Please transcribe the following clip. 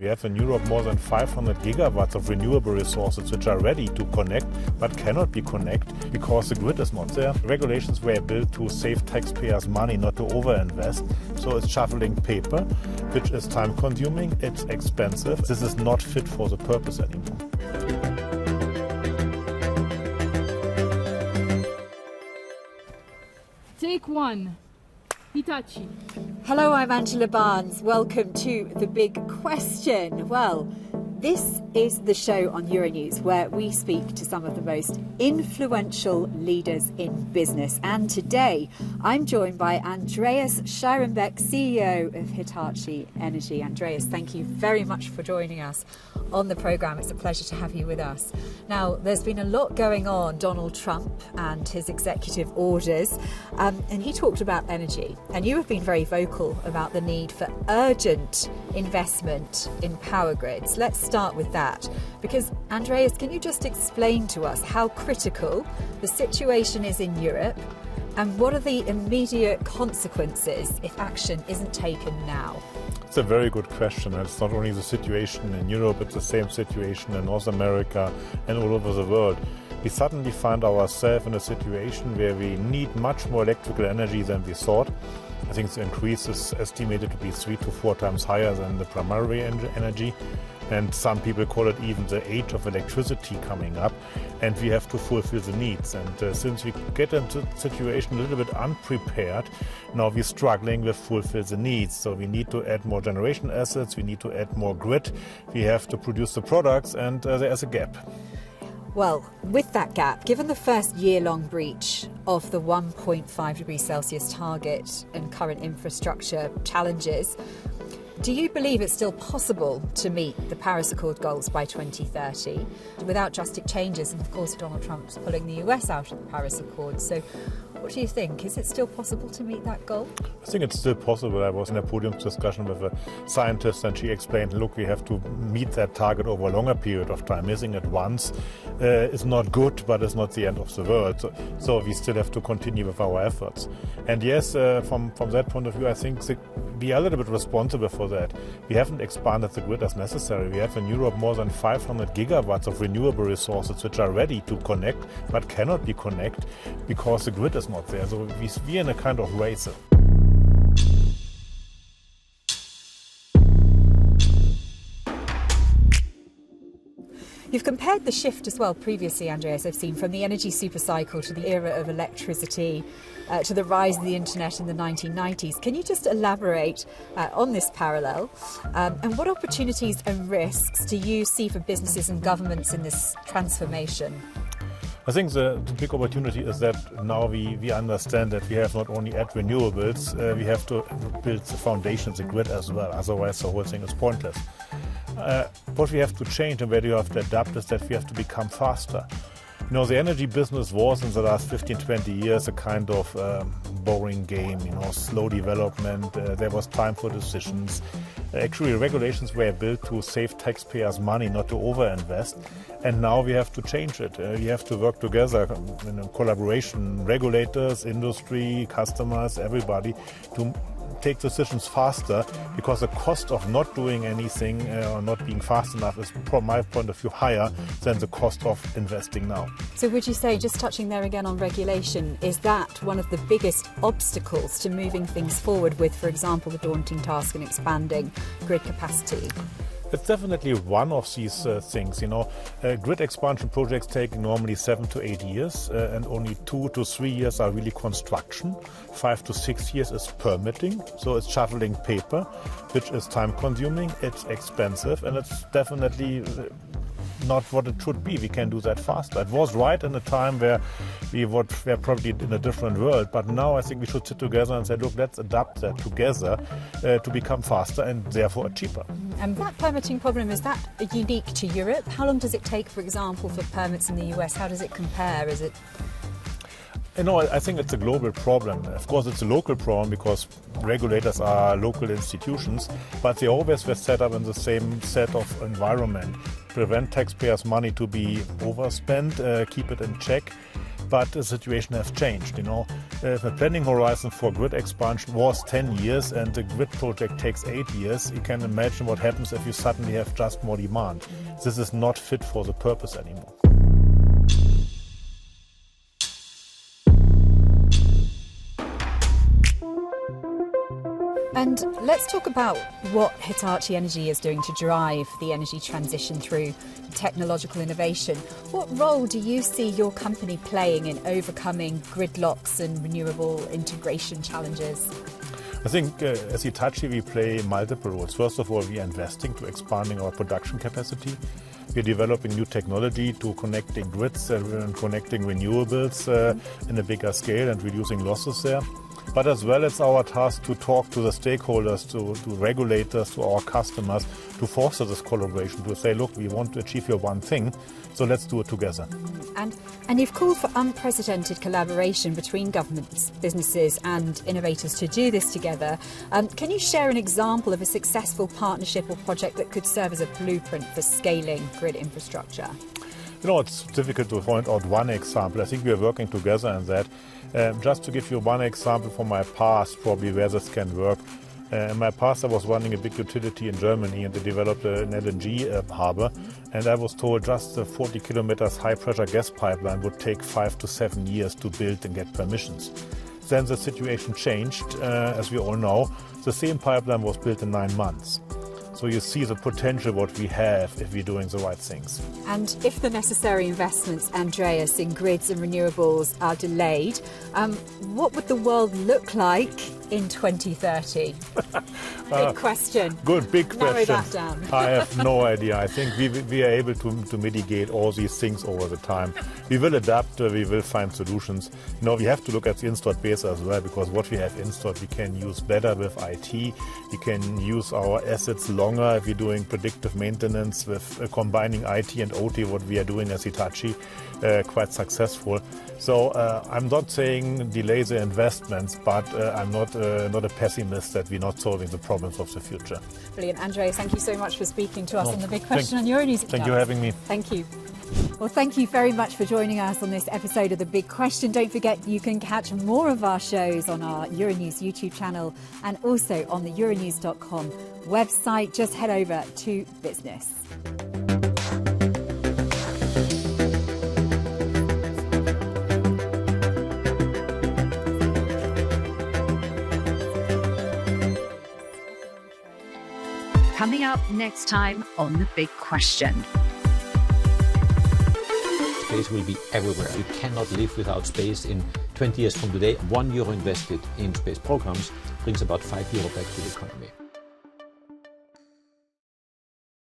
We have in Europe more than 500 gigawatts of renewable resources which are ready to connect but cannot be connected because the grid is not there. Regulations were built to save taxpayers money, not to overinvest. So it's shuffling paper, which is time consuming, it's expensive. This is not fit for the purpose anymore. Take one. Hitachi. Hello, I'm Angela Barnes. Welcome to The Big Question. Well, this is the show on Euronews where we speak to some of the most influential leaders in business. And today I'm joined by Andreas Schierenbeck, CEO of Hitachi Energy. Andreas, thank you very much for joining us on the programme. It's a pleasure to have you with us. Now, there's been a lot going on, Donald Trump and his executive orders, and he talked about energy. And you have been very vocal about the need for urgent investment in power grids. Let's start with that, because Andreas, can you just explain to us how critical the situation is in Europe and what are the immediate consequences if action isn't taken now? It's a very good question. It's not only the situation in Europe, it's the same situation in North America and all over the world. We suddenly find ourselves in a situation where we need much more electrical energy than we thought. I think the increase is estimated to be 3 to 4 times higher than the primary energy. And some people call it even the age of electricity coming up, and we have to fulfill the needs. And since we get into the situation a little bit unprepared, now we're struggling with fulfill the needs. So we need to add more generation assets, we need to add more grid, we have to produce the products, and there's a gap. Well, with that gap, given the first year-long breach of the 1.5 degrees Celsius target and current infrastructure challenges, do you believe it's still possible to meet the Paris Accord goals by 2030 without drastic changes? And of course, Donald Trump's pulling the US out of the Paris Accord. So what do you think? Is it still possible to meet that goal? I think it's still possible. I was in a podium discussion with a scientist and she explained, look, we have to meet that target over a longer period of time. Missing it once is not good, but it's not the end of the world. So we still have to continue with our efforts. And yes, from that point of view, I think we are a little bit responsible for that. We haven't expanded the grid as necessary. We have in Europe more than 500 gigawatts of renewable resources which are ready to connect but cannot be connected because the grid is not there. So we're in a kind of race. You've compared the shift as well previously, Andreas, I've seen, from the energy supercycle to the era of electricity, to the rise of the internet in the 1990s. Can you just elaborate on this parallel? And what opportunities and risks do you see for businesses and governments in this transformation? I think the big opportunity is that now we understand that we have not only add renewables, we have to build the foundations, the grid as well. Otherwise, the whole thing is pointless. What we have to change and where you have to adapt is that we have to become faster. You know, the energy business was in the last 15, 20 years a kind of boring game, slow development. There was time for decisions. Actually, regulations were built to save taxpayers money, not to overinvest. And now we have to change it. We have to work together in collaboration, regulators, industry, customers, everybody, to take decisions faster, because the cost of not doing anything or not being fast enough is, from my point of view, higher than the cost of investing now. So would you say, just touching there again on regulation, is that one of the biggest obstacles to moving things forward with, for example, the daunting task in expanding grid capacity? It's definitely one of these things. Grid expansion projects take normally 7 to 8 years, and only 2 to 3 years are really construction. 5 to 6 years is permitting, so it's shuffling paper, which is time consuming, it's expensive, and it's definitely not what it should be. We can do that faster. It was right in a time where we were probably in a different world, but now I think we should sit together and say, look, let's adapt that together to become faster and therefore cheaper. And that permitting problem, is that unique to Europe? How long does it take, for example, for permits in the US? How does it compare? Is it... I think it's a global problem. Of course, it's a local problem because regulators are local institutions, but they always were set up in the same set of environment. Prevent taxpayers' money to be overspent, keep it in check. but the situation has changed. The planning horizon for grid expansion was 10 years and the grid project takes 8 years. You can imagine what happens if you suddenly have just more demand. This is not fit for the purpose anymore. And let's talk about what Hitachi Energy is doing to drive the energy transition through technological innovation. What role do you see your company playing in overcoming gridlocks and renewable integration challenges? I think as Hitachi we play multiple roles. First of all, we are investing to expanding our production capacity. We're developing new technology to connecting grids and connecting renewables in a bigger scale and reducing losses there. But as well, it's our task to talk to the stakeholders, to regulators, to our customers, to foster this collaboration, to say, look, we want to achieve here one thing, so let's do it together. And you've called for unprecedented collaboration between governments, businesses and innovators to do this together. Can you share an example of a successful partnership or project that could serve as a blueprint for scaling grid infrastructure? It's difficult to point out one example. I think we are working together on that. Just to give you one example from my past, probably where this can work. In my past, I was running a big utility in Germany and they developed an LNG harbor. And I was told just a 40 kilometers high pressure gas pipeline would take 5 to 7 years to build and get permissions. Then the situation changed, as we all know. The same pipeline was built in 9 months. So you see the potential what we have if we're doing the right things. And if the necessary investments, Andreas, in grids and renewables are delayed, what would the world look like in 2030? Big question. Good, big question. Narrow that down. I have no idea. I think we are able to mitigate all these things over the time. We will adapt, we will find solutions. We have to look at the installed base as well, because what we have installed we can use better with IT. We can use our assets longer if we're doing predictive maintenance with combining IT and OT, what we are doing as Hitachi, quite successful. So I'm not saying delay the investments, but I'm not a pessimist that we're not solving the problems of the future. Brilliant. Andreas, thank you so much for speaking to us on The Big Question on Euronews. Thank you for having me. Thank you. Well, thank you very much for joining us on this episode of The Big Question. Don't forget you can catch more of our shows on our Euronews YouTube channel and also on the Euronews.com website. Just head over to business. Coming up next time on The Big Question. Space will be everywhere. You cannot live without space in 20 years from today. €1 invested in space programs brings about €5 back to the economy.